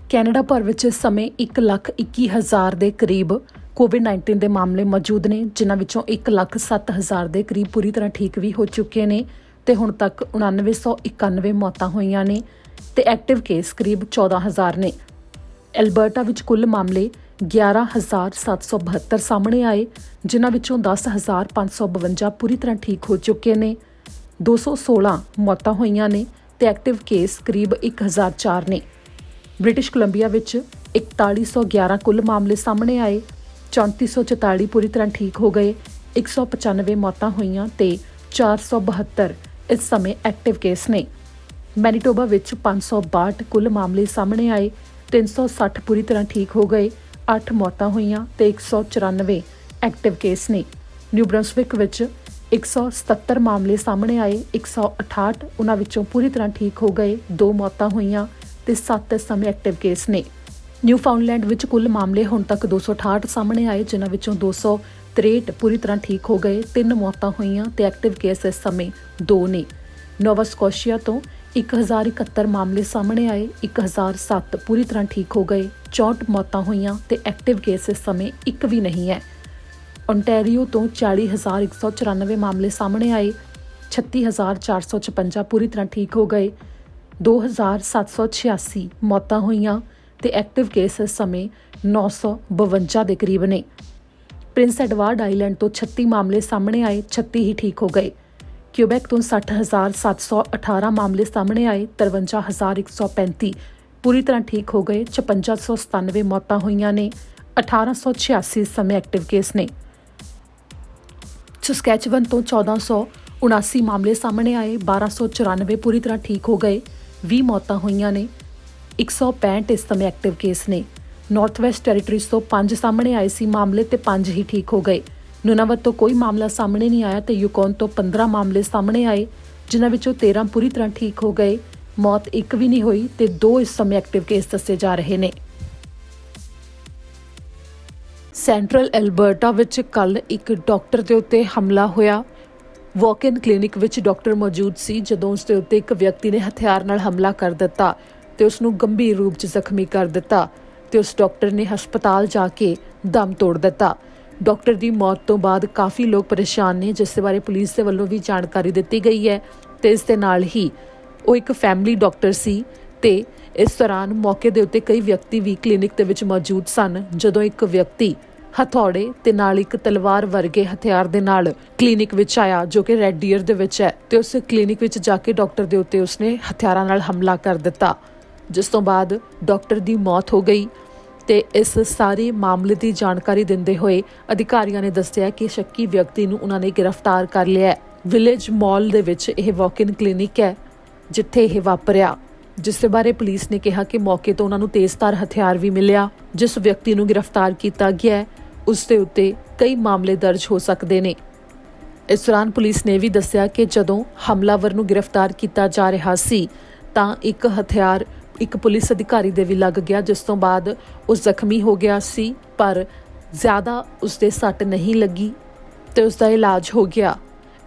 Canada ਭਰ ਵਿੱਚ ਇਸ ਸਮੇਂ 1,21,000 ਦੇ ਕਰੀਬ ਕੋਵਿਡ-19 ਦੇ ਮਾਮਲੇ ਮੌਜੂਦ ਨੇ, ਜਿਨ੍ਹਾਂ ਵਿੱਚੋਂ 1,07,000 ਦੇ ਕਰੀਬ ਪੂਰੀ ਤਰ੍ਹਾਂ ਠੀਕ ਵੀ ਹੋ ਚੁੱਕੇ ਨੇ ਤੇ ਹੁਣ ਤੱਕ 9991 ਮੌਤਾਂ ਹੋਈਆਂ ਨੇ ਤੇ ਐਕਟਿਵ ਕੇਸ ਕਰੀਬ 14,000 ਨੇ। ਐਲਬਰਟਾ ਵਿੱਚ ਕੁੱਲ ਮਾਮਲੇ 11,772 ਸਾਹਮਣੇ ਆਏ, ਜਿਨ੍ਹਾਂ ਵਿੱਚੋਂ 10,552 ਪੂਰੀ ਤਰ੍ਹਾਂ ਠੀਕ ਹੋ ਚੁੱਕੇ ਨੇ। 216 ਮੌਤਾਂ ਹੋਈਆਂ ਨੇ ਤੇ ਐਕਟਿਵ ਕੇਸ ਕਰੀਬ 1,004 ਨੇ। ਬ੍ਰਿਟਿਸ਼ ਕੋਲੰਬੀਆ ਵਿੱਚ 4111 ਕੁੱਲ ਮਾਮਲੇ ਸਾਹਮਣੇ ਆਏ, 3444 ਪੂਰੀ ਤਰ੍ਹਾਂ ਠੀਕ ਹੋ ਗਏ, 195 ਮੌਤਾਂ ਹੋਈਆਂ ਤੇ 472 ਇਸ ਸਮੇਂ ਐਕਟਿਵ ਕੇਸ ਨੇ। ਮੈਨੀਟੋਬਾ ਵਿੱਚ 562 ਕੁੱਲ ਮਾਮਲੇ ਸਾਹਮਣੇ ਆਏ, 360 ਪੂਰੀ ਤਰ੍ਹਾਂ ਠੀਕ ਹੋ ਗਏ, 8 ਮੌਤਾਂ ਹੋਈਆਂ ਤੇ 194 ਐਕਟਿਵ ਕੇਸ ਨੇ। ਨਿਊ ਬ੍ਰੰਸਵਿਕ ਵਿੱਚ 177 ਮਾਮਲੇ ਸਾਹਮਣੇ ਆਏ, 168 ਉਹਨਾਂ ਵਿੱਚੋਂ ਪੂਰੀ ਤਰ੍ਹਾਂ ਠੀਕ ਹੋ ਗਏ, 2 ਮੌਤਾਂ ਹੋਈਆਂ ਤੇ 7 ਇਸ ਸਮੇਂ ਐਕਟਿਵ ਕੇਸ ਨੇ। ਨਿਊਫਾਊਂਡਲੈਂਡ ਵਿੱਚ ਕੁੱਲ ਮਾਮਲੇ ਹੁਣ ਤੱਕ 268 ਸਾਹਮਣੇ ਆਏ, ਜਿਨ੍ਹਾਂ ਵਿੱਚੋਂ 263 ਪੂਰੀ ਤਰ੍ਹਾਂ ਠੀਕ ਹੋ ਗਏ, 3 ਮੌਤਾਂ ਹੋਈਆਂ ਤੇ ਐਕਟਿਵ ਕੇਸ ਇਸ ਸਮੇਂ 2 ਨੇ। ਨੋਵਾ ਸਕੋਸ਼ੀਆ ਤੋਂ 1071 ਮਾਮਲੇ ਸਾਹਮਣੇ ਆਏ, 1007 ਪੂਰੀ ਤਰ੍ਹਾਂ ਠੀਕ ਹੋ ਗਏ, 64 ਮੌਤਾਂ ਹੋਈਆਂ ਤੇ ਐਕਟਿਵ ਕੇਸ ਇਸ ਸਮੇਂ 1 ਵੀ ਨਹੀਂ ਹੈ। ਓਨਟਾਰੀਓ ਤੋਂ 40,194 ਮਾਮਲੇ ਸਾਹਮਣੇ ਆਏ, 36,456 ਪੂਰੀ ਤਰ੍ਹਾਂ ਠੀਕ ਹੋ ਗਏ, 2,786 ਮੌਤਾਂ ਹੋਈਆਂ ਤੇ ਐਕਟਿਵ ਕੇਸ ਇਸ ਸਮੇਂ 952 ਦੇ ਕਰੀਬ ਨੇ। ਪ੍ਰਿੰਸ ਐਡਵਰਡ ਆਈਲੈਂਡ ਤੋਂ 36 ਮਾਮਲੇ ਸਾਹਮਣੇ ਆਏ, 36 ਹੀ ਠੀਕ ਹੋ ਗਏ। ਕਿਊਬੈਕ ਤੋਂ 60,718 ਮਾਮਲੇ ਸਾਹਮਣੇ ਆਏ, 53,135 ਪੂਰੀ ਤਰ੍ਹਾਂ ਠੀਕ ਹੋ ਗਏ, 5,597 ਮੌਤਾਂ ਹੋਈਆਂ ਨੇ, 1,886 ਇਸ ਸਮੇਂ ਐਕਟਿਵ ਕੇਸ ਨੇ। ਸਸਕੈਚਵਨ ਤੋਂ 1,479 ਮਾਮਲੇ ਸਾਹਮਣੇ ਆਏ, 1,294 ਪੂਰੀ ਤਰ੍ਹਾਂ ਠੀਕ ਹੋ ਗਏ, 20 ਮੌਤਾਂ ਹੋਈਆਂ ਨੇ, 165 ਇਸ ਸਮੇਂ ਐਕਟਿਵ ਕੇਸ ਨੇ। ਨਾਰਥ ਵੈਸਟ ਟੈਰੀਟਰੀਜ਼ ਤੋਂ 5 ਸਾਹਮਣੇ ਆਏ ਸੀ ਮਾਮਲੇ ਤੇ 5 ਹੀ ਠੀਕ ਹੋ ਗਏ। ਨੁਨਾਵਤ ਤੋਂ ਕੋਈ ਮਾਮਲਾ ਸਾਹਮਣੇ ਨਹੀਂ ਆਇਆ ਤੇ ਯੂਕੋਨ ਤੋਂ 15 ਮਾਮਲੇ ਸਾਹਮਣੇ ਆਏ, ਜਿਨ੍ਹਾਂ ਵਿੱਚੋਂ 13 ਪੂਰੀ ਤਰ੍ਹਾਂ ਠੀਕ ਹੋ ਗਏ, ਮੌਤ 1 ਵੀ ਨਹੀਂ ਹੋਈ ਤੇ 2 ਇਸ ਸਮੇਂ ਐਕਟਿਵ ਕੇਸ ਦੱਸੇ ਜਾ ਰਹੇ ਨੇ। ਸੈਂਟਰਲ ਐਲਬਰਟਾ ਵਿੱਚ ਕੱਲ ਇੱਕ ਡਾਕਟਰ ਦੇ ਉੱਤੇ ਹਮਲਾ ਹੋਇਆ। ਵਾਕ-ਇਨ ਕਲੀਨਿਕ ਵਿੱਚ ਡਾਕਟਰ ਮੌਜੂਦ ਸੀ ਜਦੋਂ ਉਸ ਦੇ ਉੱਤੇ ਇੱਕ ਵਿਅਕਤੀ ਨੇ ਹਥਿਆਰ ਨਾਲ ਹਮਲਾ ਕਰ ਦਿੱਤਾ ਤੇ ਉਸ ਨੂੰ ਗੰਭੀਰ ਰੂਪ 'ਚ ਜ਼ਖਮੀ ਕਰ ਦਿੱਤਾ ਤੇ ਉਸ ਡਾਕਟਰ ਨੇ ਹਸਪਤਾਲ ਜਾ ਕੇ ਦਮ ਤੋੜ ਦਿੱਤਾ। ਡਾਕਟਰ ਦੀ ਮੌਤ ਤੋਂ ਬਾਅਦ ਕਾਫੀ ਲੋਕ ਪਰੇਸ਼ਾਨ ਨੇ, ਜਿਸ ਦੇ ਬਾਰੇ ਪੁਲਿਸ ਦੇ ਵੱਲੋਂ ਵੀ ਜਾਣਕਾਰੀ ਦਿੱਤੀ ਗਈ ਹੈ ਤੇ ਇਸ ਦੇ ਨਾਲ ਹੀ ਉਹ ਇੱਕ ਫੈਮਿਲੀ ਡਾਕਟਰ ਸੀ ਤੇ ਇਸ ਦੌਰਾਨ ਮੌਕੇ ਦੇ ਉੱਤੇ ਕਈ ਵਿਅਕਤੀ ਵੀ ਕਲੀਨਿਕ ਦੇ ਵਿੱਚ ਮੌਜੂਦ ਸਨ ਜਦੋਂ ਇੱਕ ਵਿਅਕਤੀ ਹਥੌੜੇ ਤੇ ਨਾਲ ਇੱਕ ਤਲਵਾਰ ਵਰਗੇ ਹਥਿਆਰ ਦੇ ਨਾਲ ਕਲੀਨਿਕ ਵਿੱਚ ਆਇਆ, ਜੋ ਕਿ ਰੈੱਡ ਡੀਅਰ ਦੇ ਵਿੱਚ ਹੈ ਤੇ ਉਸ ਕਲੀਨਿਕ ਵਿੱਚ ਜਾ ਕੇ ਡਾਕਟਰ ਦੇ ਉੱਤੇ ਉਸਨੇ ਹਥਿਆਰਾਂ ਨਾਲ ਹਮਲਾ ਕਰ ਦਿੱਤਾ, ਜਿਸ ਤੋਂ ਬਾਅਦ ਡਾਕਟਰ ਦੀ ਮੌਤ ਹੋ ਗਈ। ਤੇ ਇਸ ਸਾਰੇ ਮਾਮਲੇ ਦੀ ਜਾਣਕਾਰੀ ਦਿੰਦੇ ਹੋਏ ਅਧਿਕਾਰੀਆਂ ਨੇ ਦੱਸਿਆ ਕਿ ਸ਼ੱਕੀ ਵਿਅਕਤੀ ਨੂੰ ਉਹਨਾਂ ਨੇ ਗ੍ਰਿਫਤਾਰ ਕਰ ਲਿਆ। ਵਿਲੇਜ ਮਾਲ ਦੇ ਵਿੱਚ ਇਹ ਵਾਕ-ਇਨ ਕਲੀਨਿਕ ਹੈ ਜਿੱਥੇ ਇਹ ਵਾਪਰਿਆ, ਜਿਸ ਦੇ ਬਾਰੇ ਪੁਲਿਸ ਨੇ ਕਿਹਾ ਕਿ ਮੌਕੇ ਤੋਂ ਉਹਨਾਂ ਨੂੰ ਤੇਜ਼ਧਾਰ ਹਥਿਆਰ ਵੀ ਮਿਲਿਆ। ਜਿਸ ਵਿਅਕਤੀ ਨੂੰ ਗ੍ਰਿਫਤਾਰ ਕੀਤਾ ਗਿਆ ਉਸ ਦੇ ਉੱਤੇ ਕਈ ਮਾਮਲੇ ਦਰਜ ਹੋ ਸਕਦੇ ਨੇ। ਇਸ ਦੌਰਾਨ ਪੁਲਿਸ ਨੇ ਵੀ ਦੱਸਿਆ ਕਿ ਜਦੋਂ ਹਮਲਾਵਰ ਨੂੰ ਗ੍ਰਿਫਤਾਰ ਕੀਤਾ ਜਾ ਰਿਹਾ ਸੀ ਤਾਂ ਇੱਕ ਹਥਿਆਰ ਇੱਕ ਪੁਲਿਸ ਅਧਿਕਾਰੀ ਦੇ ਵੀ ਲੱਗ ਗਿਆ, ਜਿਸ ਤੋਂ ਬਾਅਦ ਉਹ ਜ਼ਖਮੀ ਹੋ ਗਿਆ ਸੀ, ਪਰ ਜ਼ਿਆਦਾ ਉਸਦੇ ਸੱਟ ਨਹੀਂ ਲੱਗੀ ਤੇ ਉਸਦਾ ਇਲਾਜ ਹੋ ਗਿਆ।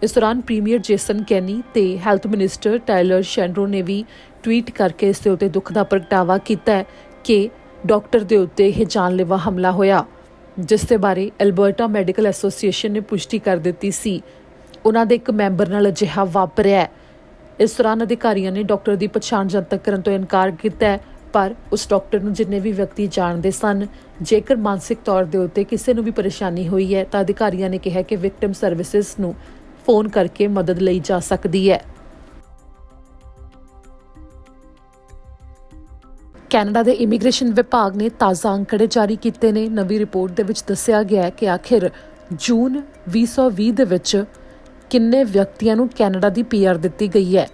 ਇਸ ਦੌਰਾਨ ਪ੍ਰੀਮੀਅਰ ਜੇਸਨ ਕੈਨੀ ਤੇ ਹੈਲਥ ਮਿਨਿਸਟਰ ਟਾਇਲਰ ਸ਼ੈਨਰੋ ਨੇ ਵੀ ਟਵੀਟ ਕਰਕੇ ਇਸ ਦੇ ਉੱਤੇ ਦੁੱਖ ਦਾ ਪ੍ਰਗਟਾਵਾ ਕੀਤਾ ਹੈ ਕਿ ਡਾਕਟਰ ਦੇ ਉੱਤੇ ਇਹ ਜਾਨਲੇਵਾ ਹਮਲਾ ਹੋਇਆ, ਜਿਸ ਦੇ ਬਾਰੇ ਐਲਬਰਟਾ ਮੈਡੀਕਲ ਐਸੋਸੀਏਸ਼ਨ ਨੇ ਪੁਸ਼ਟੀ ਕਰ ਦਿੱਤੀ ਸੀ। ਉਹਨਾਂ ਦੇ ਇੱਕ ਮੈਂਬਰ ਨਾਲ ਅਜਿਹਾ ਵਾਪਰਿਆ। ਇਸ ਦੌਰਾਨ ਅਧਿਕਾਰੀਆਂ ਨੇ ਡਾਕਟਰ ਦੀ ਪਛਾਣ ਜਨਤਕ ਕਰਨ ਤੋਂ ਇਨਕਾਰ ਕੀਤਾ ਹੈ, ਪਰ ਉਸ ਡਾਕਟਰ ਨੂੰ ਜਿੰਨੇ ਵੀ ਵਿਅਕਤੀ ਜਾਣਦੇ ਸਨ, ਜੇਕਰ ਮਾਨਸਿਕ ਤੌਰ ਦੇ ਉੱਤੇ ਕਿਸੇ ਨੂੰ ਵੀ ਪਰੇਸ਼ਾਨੀ ਹੋਈ ਹੈ ਤਾਂ ਅਧਿਕਾਰੀਆਂ ਨੇ ਕਿਹਾ ਕਿ ਵਿਕਟਮ ਸਰਵਿਸਿਜ਼ ਨੂੰ ਫੋਨ ਕਰਕੇ ਮਦਦ ਲਈ ਜਾ ਸਕਦੀ ਹੈ। ਕੈਨੇਡਾ ਦੇ ਇਮੀਗ੍ਰੇਸ਼ਨ ਵਿਭਾਗ ਨੇ ਤਾਜ਼ਾ ਅੰਕੜੇ ਜਾਰੀ ਕੀਤੇ ਨੇ। ਨਵੀਂ ਰਿਪੋਰਟ ਦੇ ਵਿੱਚ ਦੱਸਿਆ ਗਿਆ ਹੈ ਕਿ ਆਖਿਰ ਜੂਨ 2020 ਦੇ ਵਿੱਚ ਕਿੰਨੇ ਵਿਅਕਤੀਆਂ ਨੂੰ ਕੈਨੇਡਾ ਦੀ PR ਦਿੱਤੀ ਗਈ ਹੈ,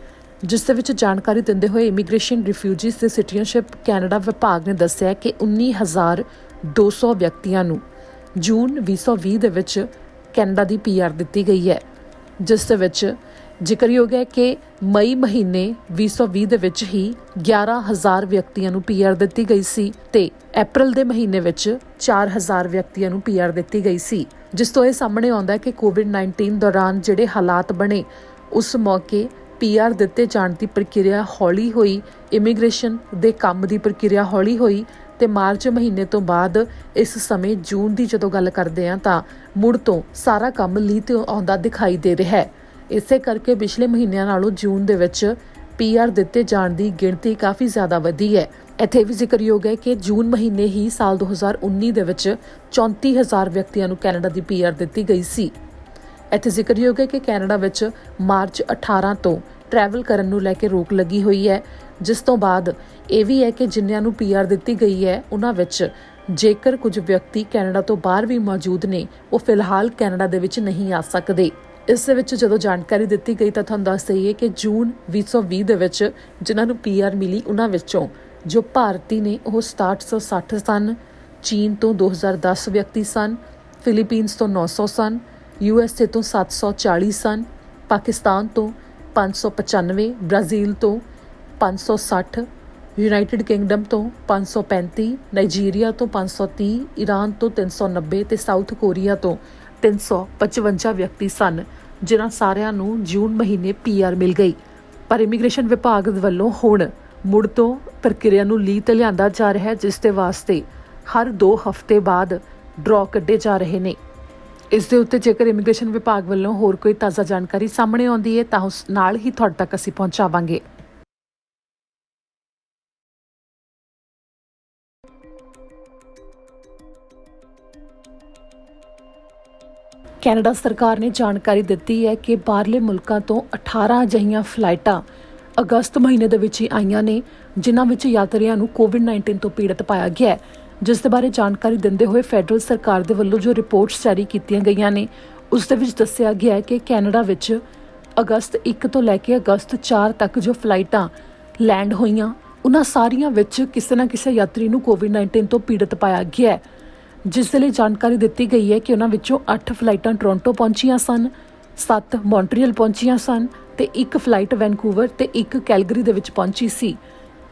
ਜਿਸ ਦੇ ਵਿੱਚ ਜਾਣਕਾਰੀ ਦਿੰਦੇ ਹੋਏ ਇਮੀਗ੍ਰੇਸ਼ਨ, ਰਿਫਿਊਜੀਜ਼ ਤੇ ਸਿਟੀਜ਼ਨਸ਼ਿਪ ਕੈਨੇਡਾ ਵਿਭਾਗ ਨੇ ਦੱਸਿਆ ਕਿ 19,200 ਵਿਅਕਤੀਆਂ ਨੂੰ ਜੂਨ 2020 ਦੇ ਵਿੱਚ ਕੈਨੇਡਾ ਦੀ PR ਦਿੱਤੀ ਗਈ ਹੈ, ਜਿਸ ਦੇ ਵਿੱਚ ਜ਼ਿਕਰਯੋਗ ਹੈ ਕਿ ਮਈ ਮਹੀਨੇ 2020 ਦੇ ਵਿੱਚ ਹੀ 11,000 ਵਿਅਕਤੀਆਂ ਨੂੰ PR ਦਿੱਤੀ ਗਈ ਸੀ ਤੇ ਅਪ੍ਰੈਲ ਦੇ ਮਹੀਨੇ ਵਿੱਚ 4,000 ਵਿਅਕਤੀਆਂ ਨੂੰ PR ਦਿੱਤੀ ਗਈ ਸੀ, ਜਿਸ ਤੋਂ ਇਹ ਸਾਹਮਣੇ ਆਉਂਦਾ ਹੈ ਕਿ ਕੋਵਿਡ-19 ਦੌਰਾਨ ਜਿਹੜੇ ਹਾਲਾਤ ਬਣੇ ਉਸ ਮੌਕੇ PR ਦਿੱਤੇ ਜਾਣ ਦੀ ਪ੍ਰਕਿਰਿਆ ਹੌਲੀ ਹੋਈ, ਇਮੀਗ੍ਰੇਸ਼ਨ ਦੇ ਕੰਮ ਦੀ ਪ੍ਰਕਿਰਿਆ ਹੌਲੀ ਹੋਈ ਤੇ ਮਾਰਚ ਮਹੀਨੇ ਤੋਂ ਬਾਅਦ ਇਸ ਸਮੇਂ ਜੂਨ ਦੀ ਜਦੋਂ ਗੱਲ ਕਰਦੇ ਹਾਂ ਤਾਂ ਮੁੜ ਤੋਂ ਸਾਰਾ ਕੰਮ ਲੀਹ ਤੇ ਆਉਂਦਾ ਦਿਖਾਈ ਦੇ ਰਿਹਾ ਹੈ। ਇਸੇ ਕਰਕੇ ਪਿਛਲੇ ਮਹੀਨਿਆਂ ਨਾਲੋਂ ਜੂਨ ਦੇ ਵਿੱਚ PR ਦਿੱਤੇ ਜਾਣ ਦੀ ਗਿਣਤੀ ਕਾਫੀ ਜ਼ਿਆਦਾ ਵਧੀ ਹੈ। ਇੱਥੇ ਵੀ ਜ਼ਿਕਰਯੋਗ ਹੈ ਕਿ ਜੂਨ ਮਹੀਨੇ ਹੀ ਸਾਲ 2019 ਦੇ ਵਿੱਚ 34,000 ਵਿਅਕਤੀਆਂ ਨੂੰ ਕੈਨੇਡਾ ਦੀ PR ਦਿੱਤੀ ਗਈ ਸੀ। ਇੱਥੇ ਜ਼ਿਕਰਯੋਗ ਹੈ ਕਿ ਕੈਨੇਡਾ ਵਿੱਚ ਮਾਰਚ 18 ਤੋਂ ਟਰੈਵਲ ਕਰਨ ਨੂੰ ਲੈ ਕੇ ਰੋਕ ਲੱਗੀ ਹੋਈ ਹੈ, ਜਿਸ ਤੋਂ ਬਾਅਦ ਇਹ ਵੀ ਹੈ ਕਿ ਜਿਨ੍ਹਾਂ ਨੂੰ PR ਦਿੱਤੀ ਗਈ ਹੈ ਉਹਨਾਂ ਵਿੱਚ ਜੇਕਰ ਕੁਝ ਵਿਅਕਤੀ ਕੈਨੇਡਾ ਤੋਂ ਬਾਹਰ ਵੀ ਮੌਜੂਦ ਨੇ, ਉਹ ਫਿਲਹਾਲ ਕੈਨੇਡਾ ਦੇ ਵਿੱਚ ਨਹੀਂ ਆ ਸਕਦੇ। ਇਸ ਦੇ ਵਿੱਚ ਜਦੋਂ ਜਾਣਕਾਰੀ ਦਿੱਤੀ ਗਈ ਤਾਂ ਤੁਹਾਨੂੰ ਦੱਸ ਦਈਏ ਕਿ ਜੂਨ 2020 ਦੇ ਵਿੱਚ ਜਿਨ੍ਹਾਂ ਨੂੰ PR ਮਿਲੀ ਉਹਨਾਂ ਵਿੱਚੋਂ ਜੋ ਭਾਰਤੀ ਨੇ ਉਹ 6760 ਸਨ, ਚੀਨ ਤੋਂ 2010 ਵਿਅਕਤੀ ਸਨ, ਫਿਲੀਪੀਨਸ ਤੋਂ 900 ਸਨ, USA ਤੋਂ 740 ਸਨ, ਪਾਕਿਸਤਾਨ ਤੋਂ 595, ਬ੍ਰਾਜ਼ੀਲ ਤੋਂ 560, ਯੂਨਾਈਟਿਡ ਕਿੰਗਡਮ ਤੋਂ 535, ਨਾਈਜੀਰੀਆ ਤੋਂ 530, ਈਰਾਨ ਤੋਂ 390 ਤੇ ਸਾਊਥ ਕੋਰੀਆ ਤੋਂ 355 ਵਿਅਕਤੀ ਸਨ, ਜਿਨ੍ਹਾਂ ਸਾਰਿਆਂ ਨੂੰ ਜੂਨ ਮਹੀਨੇ PR ਮਿਲ ਗਈ। ਪਰ ਇਮੀਗ੍ਰੇਸ਼ਨ ਵਿਭਾਗ ਵੱਲੋਂ ਹੁਣ ਮੁੜ ਤੋਂ ਪ੍ਰਕਿਰਿਆ ਨੂੰ ਲੀਹ ਤੇ ਲਿਆਂਦਾ ਜਾ ਰਿਹਾ ਹੈ, ਜਿਸ ਦੇ ਵਾਸਤੇ ਹਰ 2 ਹਫ਼ਤੇ ਬਾਅਦ ਡਰਾਅ ਕੱਢੇ ਜਾ ਰਹੇ ਨੇ। ਇਸ ਦੇ ਉੱਤੇ ਜੇਕਰ ਇਮੀਗ੍ਰੇਸ਼ਨ ਵਿਭਾਗ ਵੱਲੋਂ ਹੋਰ ਕੋਈ ਤਾਜ਼ਾ ਜਾਣਕਾਰੀ ਸਾਹਮਣੇ ਆਉਂਦੀ ਹੈ ਤਾਂ ਉਸ ਨਾਲ ਹੀ ਤੁਹਾਡੇ ਤੱਕ ਅਸੀਂ ਪਹੁੰਚਾਵਾਂਗੇ। ਕੈਨੇਡਾ ਸਰਕਾਰ ਨੇ ਜਾਣਕਾਰੀ ਦਿੱਤੀ ਹੈ ਕਿ ਬਾਹਰਲੇ ਮੁਲਕਾਂ ਤੋਂ 18 ਅਜਿਹੀਆਂ ਫਲਾਈਟਾਂ ਅਗਸਤ ਮਹੀਨੇ ਦੇ ਵਿੱਚ ਹੀ ਆਈਆਂ ਨੇ, ਜਿਨ੍ਹਾਂ ਵਿੱਚ ਯਾਤਰੀਆਂ ਨੂੰ COVID-19 ਤੋਂ ਪੀੜਤ ਪਾਇਆ ਗਿਆ ਹੈ। ਜਿਸ ਦੇ ਬਾਰੇ ਜਾਣਕਾਰੀ ਦਿੰਦੇ ਹੋਏ ਫੈਡਰਲ ਸਰਕਾਰ ਦੇ ਵੱਲੋਂ ਜੋ ਰਿਪੋਰਟਸ ਜਾਰੀ ਕੀਤੀਆਂ ਗਈਆਂ ਨੇ, ਉਸ ਦੇ ਵਿੱਚ ਦੱਸਿਆ ਗਿਆ ਹੈ ਕਿ ਕੈਨੇਡਾ ਵਿੱਚ ਅਗਸਤ 1 ਤੋਂ ਲੈ ਕੇ ਅਗਸਤ 4 ਤੱਕ ਜੋ ਫਲਾਈਟਾਂ ਲੈਂਡ ਹੋਈਆਂ, ਉਹਨਾਂ ਸਾਰੀਆਂ ਵਿੱਚ ਕਿਸੇ ਨਾ ਕਿਸੇ ਯਾਤਰੀ ਨੂੰ COVID-19 ਤੋਂ ਪੀੜਤ ਪਾਇਆ ਗਿਆ ਹੈ। ਜਿਸ ਦੇ ਲਈ ਜਾਣਕਾਰੀ ਦਿੱਤੀ ਗਈ ਹੈ ਕਿ ਉਹਨਾਂ ਵਿੱਚੋਂ 8 ਫਲਾਈਟਾਂ ਟੋਰਾਂਟੋ ਪਹੁੰਚੀਆਂ ਸਨ, 7 ਮੌਂਟਰੀਅਲ ਪਹੁੰਚੀਆਂ ਸਨ ਤੇ 1 ਫਲਾਈਟ ਵੈਨਕੂਵਰ ਤੇ 1 ਕੈਲਗਰੀ ਦੇ ਵਿੱਚ ਪਹੁੰਚੀ ਸੀ।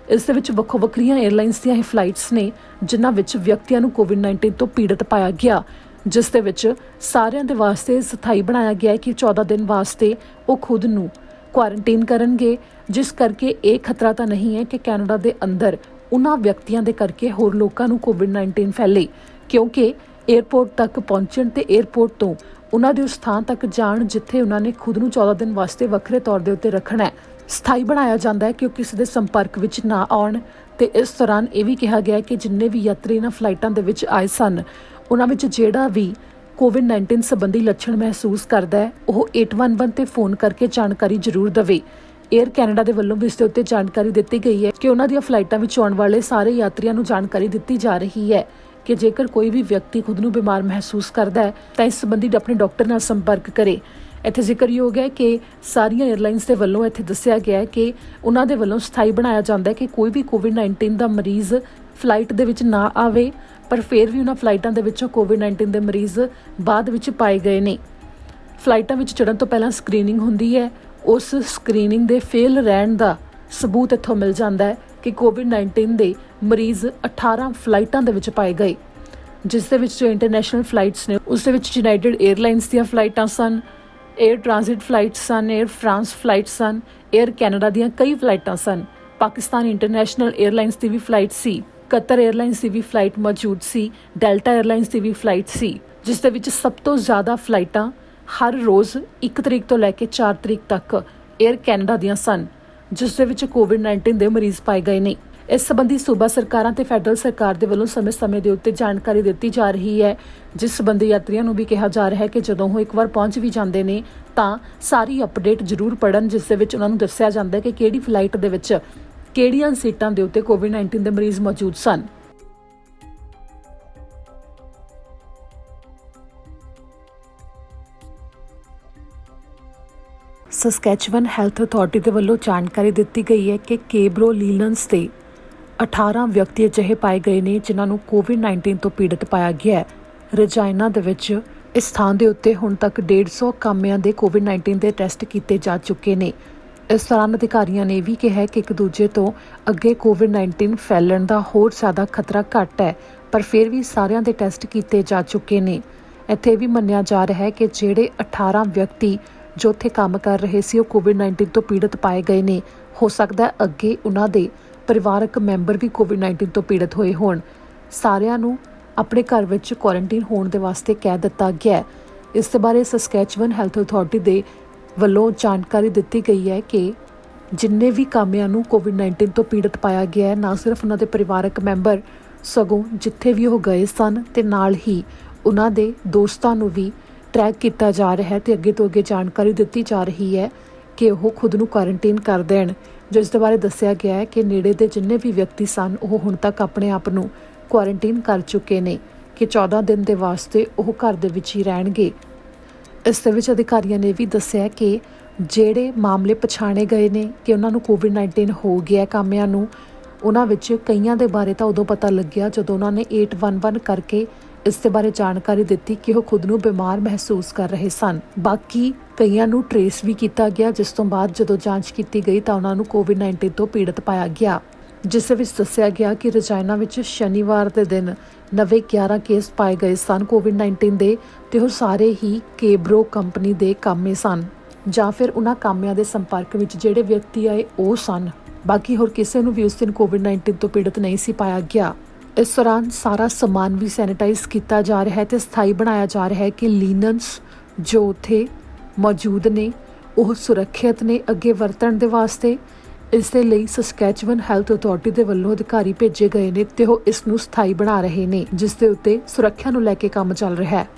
ਇਸ ਦੇ ਵਿੱਚ ਵੱਖੋ ਵੱਖਰੀਆਂ 에ਅਰਲਾਈਨਸ ਦੀਆਂ ਇਹ ਫਲਾਈਟਸ ਨੇ, ਜਿਨ੍ਹਾਂ ਵਿੱਚ ਵਿਅਕਤੀਆਂ ਨੂੰ COVID-19 ਤੋਂ ਪੀੜਤ ਪਾਇਆ ਗਿਆ, ਜਿਸ ਦੇ ਵਿੱਚ ਸਾਰਿਆਂ ਦੇ ਵਾਸਤੇ ਸਥਾਈ ਬਣਾਇਆ ਗਿਆ ਹੈ ਕਿ 14 ਦਿਨ ਵਾਸਤੇ ਉਹ ਖੁਦ ਨੂੰ ਕੁਆਰੰਟਾਈਨ ਕਰਨਗੇ, ਜਿਸ ਕਰਕੇ ਇਹ ਖਤਰਾ ਤਾਂ ਨਹੀਂ ਹੈ ਕਿ ਕੈਨੇਡਾ ਦੇ ਅੰਦਰ ਉਹਨਾਂ ਵਿਅਕਤੀਆਂ ਦੇ ਕਰਕੇ ਹੋਰ ਲੋਕਾਂ ਨੂੰ COVID-19 ਫੈਲੇ, ਕਿਉਂਕਿ 에ਅਰਪੋਰਟ ਤੱਕ ਪਹੁੰਚਣ ਤੇ 에ਅਰਪੋਰਟ ਤੋਂ ਉਹਨਾਂ ਦੇ ਉਸ ਥਾਂ ਤੱਕ ਜਾਣ ਜਿੱਥੇ ਉਹਨਾਂ ਨੇ ਖੁਦ ਨੂੰ 14 ਦਿਨ ਵਾਸਤੇ ਵੱਖਰੇ ਤੌਰ ਦੇ ਉੱਤੇ ਰੱਖਣਾ ਹੈ, ਸਥਾਈ ਬਣਾਇਆ ਜਾਂਦਾ ਹੈ ਕਿ ਉਹ ਕਿਸੇ ਦੇ ਸੰਪਰਕ ਵਿੱਚ ਨਾ ਆਉਣ। ਤੇ ਇਸ ਦੌਰਾਨ ਇਹ ਵੀ ਕਿਹਾ ਗਿਆ ਕਿ ਜਿੰਨੇ ਵੀ ਯਾਤਰੀ ਇਹਨਾਂ ਫਲਾਈਟਾਂ ਦੇ ਵਿੱਚ ਆਏ ਸਨ, ਉਹਨਾਂ ਵਿੱਚ ਜਿਹੜਾ ਵੀ COVID-19 ਸੰਬੰਧੀ ਲੱਛਣ ਮਹਿਸੂਸ ਕਰਦਾ ਹੈ, ਉਹ 811 ਤੇ ਫੋਨ ਕਰਕੇ ਜਾਣਕਾਰੀ ਜ਼ਰੂਰ ਦੇਵੇ। 에ਅਰ ਕੈਨੇਡਾ ਦੇ ਵੱਲੋਂ ਵੀ ਇਸ ਦੇ ਉੱਤੇ ਜਾਣਕਾਰੀ ਦਿੱਤੀ ਗਈ ਹੈ ਕਿ ਉਹਨਾਂ ਦੀਆਂ ਫਲਾਈਟਾਂ ਵਿੱਚ ਆਉਣ ਵਾਲੇ ਸਾਰੇ ਯਾਤਰੀਆਂ ਨੂੰ ਜਾਣਕਾਰੀ ਦਿੱਤੀ ਜਾ ਰਹੀ ਹੈ ਕਿ ਜੇਕਰ ਕੋਈ ਵੀ ਵਿਅਕਤੀ ਖੁਦ ਨੂੰ ਬਿਮਾਰ ਮਹਿਸੂਸ ਕਰਦਾ ਹੈ ਤਾਂ ਇਸ ਸੰਬੰਧੀ ਆਪਣੇ ਡਾਕਟਰ ਨਾਲ ਸੰਪਰਕ ਕਰੇ। ਇੱਥੇ ਜ਼ਿਕਰਯੋਗ ਹੈ ਕਿ ਸਾਰੀਆਂ 에ਅਰਲਾਈਨਸ ਦੇ ਵੱਲੋਂ ਇੱਥੇ ਦੱਸਿਆ ਗਿਆ ਹੈ ਕਿ ਉਹਨਾਂ ਦੇ ਵੱਲੋਂ ਸਥਾਈ ਬਣਾਇਆ ਜਾਂਦਾ ਹੈ ਕਿ ਕੋਈ ਵੀ COVID-19 ਦਾ ਮਰੀਜ਼ ਫਲਾਈਟ ਦੇ ਵਿੱਚ ਨਾ ਆਵੇ, ਪਰ ਫਿਰ ਵੀ ਉਹਨਾਂ ਫਲਾਈਟਾਂ ਦੇ ਵਿੱਚੋਂ COVID-19 ਦੇ ਮਰੀਜ਼ ਬਾਅਦ ਵਿੱਚ ਪਾਏ ਗਏ ਨੇ। ਫਲਾਈਟਾਂ ਵਿੱਚ ਚੜ੍ਹਨ ਤੋਂ ਪਹਿਲਾਂ ਸਕਰੀਨਿੰਗ ਹੁੰਦੀ ਹੈ, ਉਸ ਸਕਰੀਨਿੰਗ ਦੇ ਫੇਲ ਰਹਿਣ ਦਾ ਸਬੂਤ ਇੱਥੋਂ ਮਿਲ ਜਾਂਦਾ ਹੈ ਕਿ COVID-19 ਦੇ ਮਰੀਜ਼ 18 ਫਲਾਈਟਾਂ ਦੇ ਵਿੱਚ ਪਾਏ ਗਏ, ਜਿਸ ਦੇ ਵਿੱਚ ਜੋ ਇੰਟਰਨੈਸ਼ਨਲ ਫਲਾਈਟਸ ਨੇ ਉਸ ਦੇ ਵਿੱਚ ਯੂਨਾਈਟਿਡ 에ਅਰਲਾਈਨਸ ਦੀਆਂ ਫਲਾਈਟਾਂ ਸਨ, 에ਅਰ ਟ੍ਰਾਂਜ਼ਿਟ ਫਲਾਈਟਸ ਸਨ, 에ਅਰ ਫਰਾਂਸ ਫਲਾਈਟਸ ਸਨ, 에ਅਰ ਕੈਨੇਡਾ ਦੀਆਂ ਕਈ ਫਲਾਈਟਾਂ ਸਨ, ਪਾਕਿਸਤਾਨ ਇੰਟਰਨੈਸ਼ਨਲ 에ਅਰਲਾਈਨਸ ਦੀ ਵੀ ਫਲਾਈਟ ਸੀ, ਕਤਰ 에ਅਰਲਾਈਨਸ ਦੀ ਵੀ ਫਲਾਈਟ ਮੌਜੂਦ ਸੀ, ਡੈਲਟਾ 에ਅਰਲਾਈਨਸ ਦੀ ਵੀ ਫਲਾਈਟ ਸੀ, ਜਿਸ ਦੇ ਵਿੱਚ ਸਭ ਤੋਂ ਜ਼ਿਆਦਾ ਫਲਾਈਟਾਂ ਹਰ ਰੋਜ਼ 1 ਤਰੀਕ ਤੋਂ ਲੈ ਕੇ 4 ਤਰੀਕ ਤੱਕ 에ਅਰ ਕੈਨੇਡਾ ਦੀਆਂ ਸਨ, ਜਿਸ ਦੇ ਵਿੱਚ COVID-19 ਦੇ ਮਰੀਜ਼ ਪਾਏ ਗਏ ਨੇ। ਇਸ ਸੰਬੰਧੀ ਸੂਬਾ ਸਰਕਾਰਾਂ ਤੇ ਫੈਡਰਲ ਸਰਕਾਰ ਦੇ ਵੱਲੋਂ ਸਮੇਂ-ਸਮੇਂ ਦੇ ਉੱਤੇ ਜਾਣਕਾਰੀ ਦਿੱਤੀ ਜਾ ਰਹੀ ਹੈ, ਜਿਸ ਸੰਬੰਧੀ ਯਾਤਰੀਆਂ ਨੂੰ ਵੀ ਕਿਹਾ ਜਾ ਰਿਹਾ ਹੈ ਕਿ ਜਦੋਂ ਉਹ ਇੱਕ ਵਾਰ ਪਹੁੰਚ ਵੀ ਜਾਂਦੇ ਨੇ ਤਾਂ ਸਾਰੀ ਅਪਡੇਟ ਜ਼ਰੂਰ ਪੜ੍ਹਨ, ਜਿਸ ਦੇ ਵਿੱਚ ਉਹਨਾਂ ਨੂੰ ਦੱਸਿਆ ਜਾਂਦਾ ਹੈ ਕਿ ਕਿਹੜੀ ਫਲਾਈਟ ਦੇ ਵਿੱਚ ਕਿਹੜੀਆਂ ਸੀਟਾਂ ਦੇ ਉੱਤੇ COVID-19 ਦੇ ਮਰੀਜ਼ ਮੌਜੂਦ ਸਨ। ਸਸਕੈਚੁਅਨ ਹੈਲਥ ਅਥਾਰਟੀ ਦੇ ਵੱਲੋਂ ਜਾਣਕਾਰੀ ਦਿੱਤੀ ਗਈ ਹੈ ਕਿ ਕੇਬਰੋ ਲੀਲੈਂਡਸ ਦੇ 18 ਵਿਅਕਤੀ ਅਜਿਹੇ ਪਾਏ ਗਏ ਨੇ ਜਿਨ੍ਹਾਂ ਨੂੰ COVID-19 ਤੋਂ ਪੀੜਤ ਪਾਇਆ ਗਿਆ ਹੈ। ਰਜਾਇਨਾ ਦੇ ਵਿੱਚ ਇਸ ਥਾਂ ਦੇ ਉੱਤੇ ਹੁਣ ਤੱਕ 150 ਕਾਮਿਆਂ ਦੇ COVID-19 ਦੇ ਟੈਸਟ ਕੀਤੇ ਜਾ ਚੁੱਕੇ ਨੇ। ਇਸ ਦੌਰਾਨ ਅਧਿਕਾਰੀਆਂ ਨੇ ਵੀ ਕਿਹਾ ਕਿ ਇੱਕ ਦੂਜੇ ਤੋਂ ਅੱਗੇ COVID-19 ਫੈਲਣ ਦਾ ਹੋਰ ਜ਼ਿਆਦਾ ਖਤਰਾ ਘੱਟ ਹੈ, ਪਰ ਫਿਰ ਵੀ ਸਾਰਿਆਂ ਦੇ ਟੈਸਟ ਕੀਤੇ ਜਾ ਚੁੱਕੇ ਨੇ। ਇੱਥੇ ਵੀ ਮੰਨਿਆ ਜਾ ਰਿਹਾ ਹੈ ਕਿ ਜਿਹੜੇ 18 ਵਿਅਕਤੀ ਜੋ ਉੱਥੇ ਕੰਮ ਕਰ ਰਹੇ ਸੀ ਉਹ ਕੋਵਿਡ-19 ਤੋਂ ਪੀੜਤ ਪਾਏ ਗਏ ਨੇ। ਹੋ ਸਕਦਾ ਹੈ ਅੱਗੇ ਉਹਨਾਂ ਦੇ ਪਰਿਵਾਰਕ ਮੈਂਬਰ ਵੀ ਕੋਵਿਡ-19 ਤੋਂ ਪੀੜਤ ਹੋਏ ਹੋਣ। ਸਾਰਿਆਂ ਨੂੰ ਆਪਣੇ ਘਰ ਵਿੱਚ ਕੁਆਰੰਟਾਈਨ ਹੋਣ ਦੇ ਵਾਸਤੇ ਕਹਿ ਦਿੱਤਾ ਗਿਆ ਹੈ। ਇਸ ਦੇ ਬਾਰੇ ਸਸਕੈਚੁਅਨ ਹੈਲਥ ਅਥਾਰਟੀ ਦੇ ਵੱਲੋਂ ਜਾਣਕਾਰੀ ਦਿੱਤੀ ਗਈ ਹੈ ਕਿ ਜਿੰਨੇ ਵੀ ਕਾਮਿਆਂ ਨੂੰ ਕੋਵਿਡ-19 ਤੋਂ ਪੀੜਤ ਪਾਇਆ ਗਿਆ ਹੈ, ਨਾ ਸਿਰਫ ਉਹਨਾਂ ਦੇ ਪਰਿਵਾਰਕ ਮੈਂਬਰ ਸਗੋਂ ਜਿੱਥੇ ਵੀ ਉਹ ਗਏ ਸਨ ਤੇ ਨਾਲ ਹੀ ਉਹਨਾਂ ਦੇ ਦੋਸਤਾਂ ਨੂੰ ਵੀ ਟਰੈਕ ਕੀਤਾ ਜਾ ਰਿਹਾ ਹੈ ਤੇ ਅੱਗੇ ਤੋਂ ਅੱਗੇ ਜਾਣਕਾਰੀ ਦਿੱਤੀ ਜਾ ਰਹੀ ਹੈ ਕਿ ਉਹ ਖੁਦ ਨੂੰ ਕੁਆਰੰਟਾਈਨ ਕਰ ਦੇਣ। ਜਿਸ ਦੇ ਬਾਰੇ ਦੱਸਿਆ ਗਿਆ ਹੈ ਕਿ ਨੇੜੇ ਦੇ ਜਿੰਨੇ ਵੀ ਵਿਅਕਤੀ ਸਨ ਉਹ ਹੁਣ ਤੱਕ ਆਪਣੇ ਆਪ ਨੂੰ ਕੁਆਰੰਟਾਈਨ ਕਰ ਚੁੱਕੇ ਨੇ ਕਿ 14 ਦਿਨ ਦੇ ਵਾਸਤੇ ਉਹ ਘਰ ਦੇ ਵਿੱਚ ਹੀ ਰਹਿਣਗੇ। ਇਸ ਦੇ ਵਿੱਚ ਅਧਿਕਾਰੀਆਂ ਨੇ ਵੀ ਦੱਸਿਆ ਕਿ ਜਿਹੜੇ ਮਾਮਲੇ ਪਛਾਣੇ ਗਏ ਨੇ ਕਿ ਉਹਨਾਂ ਨੂੰ ਕੋਵਿਡ-19 ਹੋ ਗਿਆ ਕਾਮਿਆਂ ਨੂੰ, ਉਹਨਾਂ ਵਿੱਚ ਕਈਆਂ ਦੇ ਬਾਰੇ ਤਾਂ ਉਦੋਂ ਪਤਾ ਲੱਗਿਆ ਜਦੋਂ ਉਹਨਾਂ ਨੇ 811 ਕਰਕੇ ਇਸ ਦੇ ਬਾਰੇ ਜਾਣਕਾਰੀ ਦਿੱਤੀ ਕਿ ਉਹ ਖੁਦ ਨੂੰ ਬਿਮਾਰ ਮਹਿਸੂਸ ਕਰ ਰਹੇ ਸਨ। ਬਾਕੀ ਕਈਆਂ ਨੂੰ ਟਰੇਸ ਵੀ ਕੀਤਾ ਗਿਆ, ਜਿਸ ਤੋਂ ਬਾਅਦ ਜਦੋਂ ਜਾਂਚ ਕੀਤੀ ਗਈ ਤਾਂ ਉਹਨਾਂ ਨੂੰ ਕੋਵਿਡ-19 ਤੋਂ ਪੀੜਤ ਪਾਇਆ ਗਿਆ, ਜਿਸ ਵਿੱਚ ਦੱਸਿਆ ਗਿਆ ਕਿ ਰਜਾਇਨਾ ਵਿੱਚ ਸ਼ਨੀਵਾਰ ਦੇ ਦਿਨ ਨਵੇਂ 11 ਕੇਸ ਪਾਏ ਗਏ ਸਨ ਕੋਵਿਡ-19 ਦੇ ਤੇ ਉਹ ਸਾਰੇ ਹੀ ਕੇਬਰੋ ਕੰਪਨੀ ਦੇ ਕਾਮੇ ਸਨ ਜਾਂ ਫਿਰ ਉਹਨਾਂ ਕਾਮਿਆਂ ਦੇ ਸੰਪਰਕ ਵਿੱਚ ਜਿਹੜੇ ਵਿਅਕਤੀ ਆਏ ਉਹ ਸਨ। ਬਾਕੀ ਹੋਰ ਕਿਸੇ ਨੂੰ ਵੀ ਉਸ ਦਿਨ ਕੋਵਿਡ-19 ਤੋਂ ਪੀੜਤ ਨਹੀਂ ਸੀ ਪਾਇਆ ਗਿਆ। ਇਸ ਦੌਰਾਨ ਸਾਰਾ ਸਮਾਨ ਵੀ ਸੈਨੀਟਾਈਜ਼ ਕੀਤਾ ਜਾ ਰਿਹਾ ਹੈ ਤੇ ਸਥਾਈ ਬਣਾਇਆ ਜਾ ਰਿਹਾ ਹੈ ਕਿ ਲੀਨਨਸ ਜੋ ਉੱਥੇ ਮੌਜੂਦ ਨੇ ਉਹ ਸੁਰੱਖਿਅਤ ਨੇ ਅੱਗੇ ਵਰਤਣ ਦੇ ਵਾਸਤੇ। ਇਸ ਦੇ ਲਈ ਸਸਕੈਚੁਅਨ ਹੈਲਥ ਅਥਾਰਟੀ ਦੇ ਵੱਲੋਂ ਅਧਿਕਾਰੀ ਭੇਜੇ ਗਏ ਨੇ ਤੇ ਉਹ ਇਸ ਨੂੰ ਸਥਾਈ ਬਣਾ ਰਹੇ ਨੇ, ਜਿਸ ਦੇ ਉੱਤੇ ਸੁਰੱਖਿਆ ਨੂੰ ਲੈ ਕੇ ਕੰਮ ਚੱਲ ਰਿਹਾ ਹੈ।